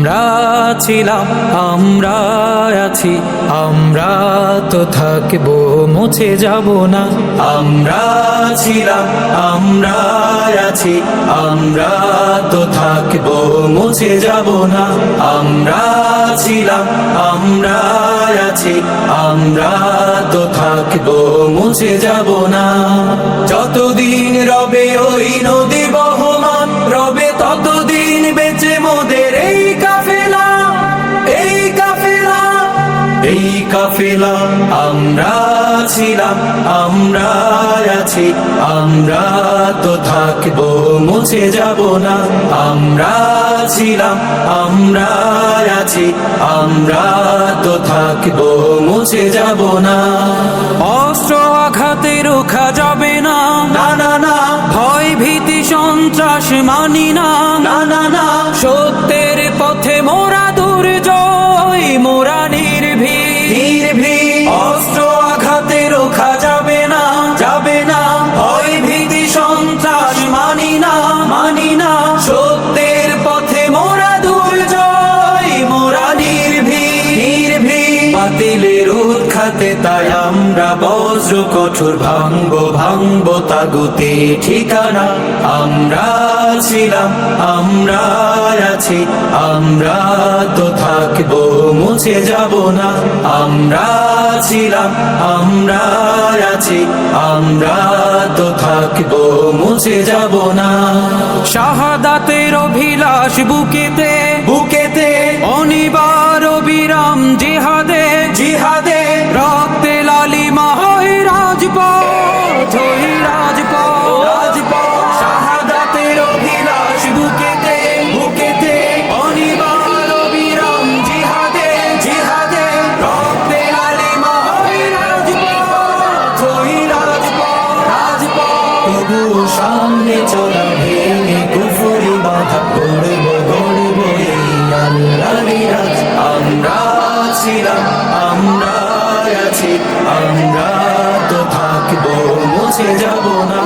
আমরা ছিলাম, আমরা আছি, আমরা তো থাকবো, মুছে যাব না। আমরা ছিলাম, আমরা আছি, আমরা তো থাকবো, মুছে যাব না। আমরা ছিলাম, আমরা আছি, আমরা তো থাকবো, মুছে যাব না। যতদিন রবে ওই নদী বহমান, রবে ততদিন বেঁচে মোদের এই কাফেলা, এই কাফেলা, এই কাফেলা। আমরা ছিলাম, আমরা আছি, আমরা তো থাকবো, মুছে যাব না। আমরা ছিলাম, আমরা আছি, আমরা তো থাকবো, মুছে যাব না। অস্ত্র আঘাতে রোখা যাবে না, না না না। ভয় ভীতি সন্ত্রাস মানি না, না না না। সত্যের পথে মোরা দুর্জয়, মোরা নির্ভীক, নির্ভীক। অস্ত্র আঘাতে রোখা যাবে না, যাবে না। ভয় ভীতি সন্ত্রাস মানি না, মানি না। সত্যের পথে মোরা দুর্জয়, মোরা নির্ভীক, নির্ভীক। বাতিলের উৎখাতে তাই আমরা বজ্র কঠোর ভাঙবো, ভাঙবো তাগুতে ঠিকানা। আমরা ছিলাম, আমরা আছি, আমরা তো থাকবো, মুছে যাব না। আমরা ছিলাম, আমরা আছি, আমরা তো থাকবো, মুছে যাব না। শাহাদাতের অভিলাষ বুকেতে, বুকেতে। অনিবার অবিরাম জিহাদে, জিহাদে। রক্তে লালিমা হয় রাজপথ, ওই রাজপথ, রাজপথ। শাহাদাতের অভিলাষ বুকেতে, বুকেতে। অনিবার অবিরাম জিহাদে, জিহাদে। রক্তে লালিমা হয় রাজপথ, ওই রাজপথ, রাজপথ। তবুও সামনে চলা ভেঙে কুফরি বাধা গড়বো, গড়বো এই আল্লাহরই রাজ। আমরা ছিলাম, আমরা আছি, আমরা তো থাকবো, মুছে যাব না।